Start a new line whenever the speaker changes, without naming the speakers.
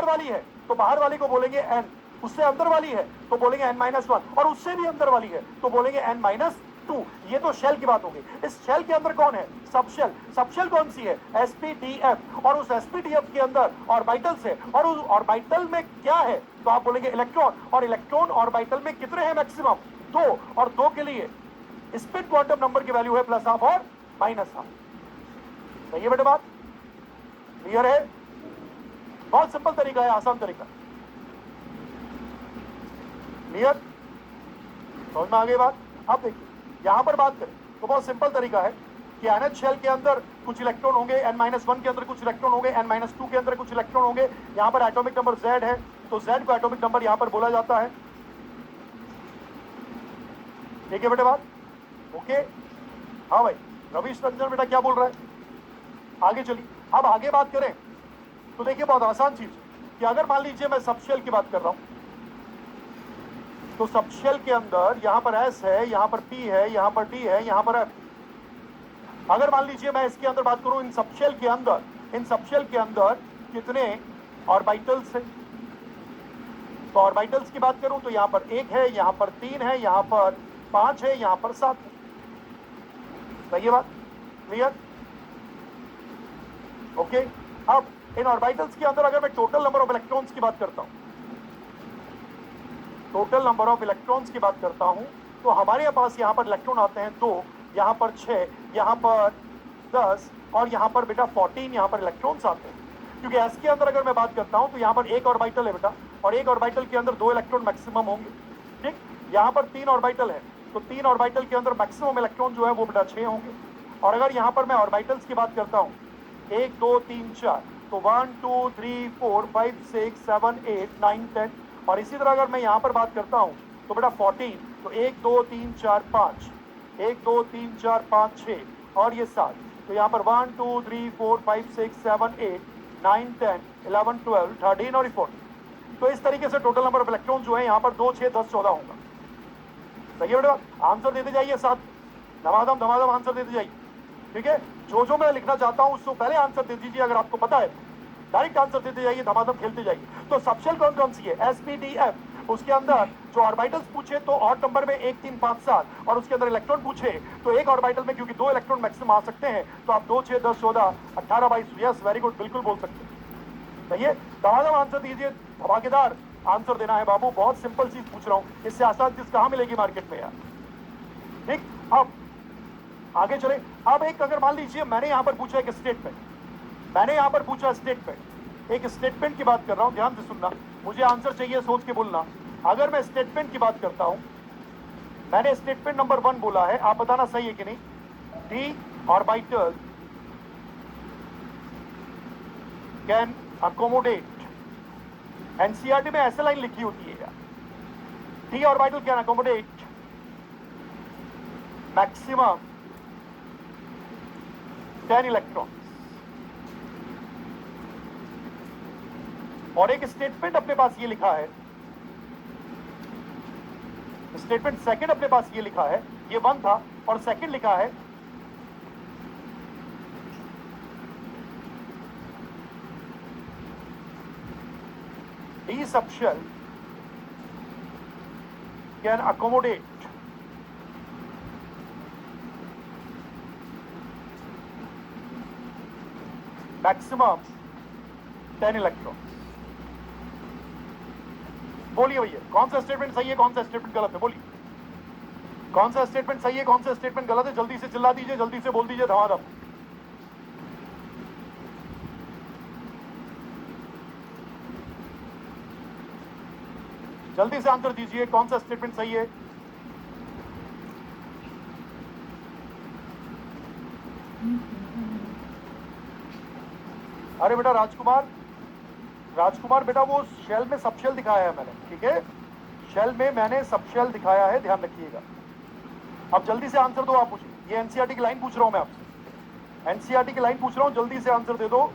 वाली है तो बाहर वाली को बोलेंगे n, उससे अंदर वाली है तो बोलेंगे n-1, और उससे भी अंदर वाली है तो बोलेंगे n-2। ये तो शेल की बात होगी। इस शेल के अंदर कौन है? सबशेल। सबशेल कौन सी है? sp-df, और उस sp-df के अंदर ऑर्बिटल्स है, और उस ऑर्बिटल में क्या है? तो आप बोलेंगे इलेक्ट्रॉन, और इलेक्ट्रॉन ऑर्बिटल में कितने हैं मैक्सिमम? 2, और 2 के लिए स्पिन क्वांटम नंबर की वैल्यू है +½ और -½ सही है बेटे बात? क्लियर है? बहुत सिंपल तरीका है, आसान तरीका। क्लियर? समझ में आ गई बात? अब देखिए यहां पर बात करें तो बहुत सिंपल तरीका है कि NH शेल के अंदर कुछ इलेक्ट्रॉन होंगे, n-1 के अंदर कुछ इलेक्ट्रॉन होंगे, n-2 के अंदर कुछ इलेक्ट्रॉन होंगे। यहां पर एटॉमिक नंबर Z है तो Z को एटॉमिक नंबर यहां पर बोला जाता है। ठीक है बेटे बात? ओके, हाँ भाई रवीश रंजन बेटा क्या बोल रहा है? आगे चलिए, अब आगे बात करें तो देखिए बहुत आसान चीज कि अगर मान लीजिए मैं सबशेल की बात कर रहा हूं तो सबशेल के अंदर यहां पर S है, यहां पर P है, यहां पर D है, यहां पर F। अगर मान लीजिए मैं इसके अंदर बात करूं इन सबशेल के अंदर कितने ऑर्बिटल्स हैं, तो ऑर्बिटल्स की बात करूं तो यहां पर 1 है, यहां पर 3 है, यहां पर 5 है, यहां पर 7 है। सही है बात? क्लियर? ओके, अब इन ऑर्बिटल्स के अंदर अगर मैं टोटल नंबर ऑफ इलेक्ट्रॉन्स की बात करता हूं, तो हमारे पास यहां पर इलेक्ट्रॉन आते हैं 2, यहां पर 6, यहां पर 10, और यहां पर बेटा 14 यहां पर इलेक्ट्रॉन्स आते हैं। क्योंकि एस के अंदर अगर मैं बात करता हूं तो यहां पर एक ऑर्बिटल है बेटा, और एक ऑर्बिटल के अंदर 2 इलेक्ट्रॉन मैक्सिमम होंगे। ठीक, यहां पर 3 ऑर्बिटल है तो 3 ऑर्बिटल के अंदर मैक्सिमम इलेक्ट्रॉन जो है वो बेटा 6 होंगे। और अगर यहां पर मैं ऑर्बिटल्स की बात करता हूं 1 2 3 4, तो 1 2 3 4 5 6 7 8 9 10, और इसी तरह अगर मैं यहां पर बात करता हूं तो बेटा 14, तो 1 2 3 4 5, 1 2 3 4 5 6, और ये 7, तो यहां पर 1 2 3 4 5 6 7 8 9 10 11 12 13 और 14। तो इस तरीके से टोटल नंबर ऑफ इलेक्ट्रॉन जो है यहां पर 2 6 10 14 होगा। सही है बेटा? आंसर देते जाइए, साथ धमाधम आंसर देते जाइए। ठीक है, जो मैं लिखना चाहता हूं उससे पहले आंसर दे दीजिए, अगर आपको पता है डायरेक्ट आंसर देते जाइए, धमाधम खेलते जाइए। तो सबशेल कौन कौन सी है? sp-df, उसके अंदर जो ऑर्बिटल्स पूछे तो ऑड नंबर में 1 3 5 7, और उसके अंदर इलेक्ट्रॉन पूछे तो एक ऑर्बिटल में क्योंकि 2 इलेक्ट्रॉन मैक्सिमम आ सकते हैं तो आप 2 6 10 14 18 22, यस वेरी गुड, बिल्कुल बोल सकते हैं। सही है, धमाधम आंसर दीजिए, धमाकेदार आंसर देना है बाबू। बहुत सिंपल चीज पूछ रहा हूं, इससे आसान चीज कहां मिलेगी मार्केट में यार। ठीक, अब आगे चले। अब एक अगर मान लीजिए मैंने यहां पर पूछा एक स्टेटमेंट, एक स्टेटमेंट की बात कर रहा हूं, ध्यान से सुनना, मुझे आंसर चाहिए, सोच के बोलना। अगर मैं स्टेटमेंट की बात करता हूं, मैंने स्टेटमेंट नंबर 1 बोला है, आप बताना सही है कि नहीं। D orbital can accommodate, NCERT में ऐसे लाइन लिखी होती है यार, D orbital can accommodate maximum 10 electron. और एक स्टेटमेंट अपने पास ये लिखा है, स्टेटमेंट सेकंड अपने पास ये लिखा है, ये 1 था और सेकंड लिखा है D subshell can accommodate maximum 10 electron. बोलिए भैया कौन सा स्टेटमेंट सही है, कौन सा स्टेटमेंट गलत है? बोलिए कौन सा स्टेटमेंट सही है, कौन सा स्टेटमेंट गलत है? जल्दी से चिल्ला दीजिए, जल्दी से बोल दीजिए, धमाधम। जल्दी से आंसर दीजिए, कौन सा स्टेटमेंट सही है? अरे बेटा राजकुमार बेटा वो शेल में सबशेल दिखाया है मैंने, ठीक है, शेल में मैंने सबशेल दिखाया है, ध्यान रखिएगा। अब जल्दी से आंसर दो आप मुझे, ये एनसीईआरटी की लाइन पूछ रहा हूं मैं आपसे, एनसीईआरटी की लाइन पूछ रहा हूं, जल्दी से आंसर दे दो।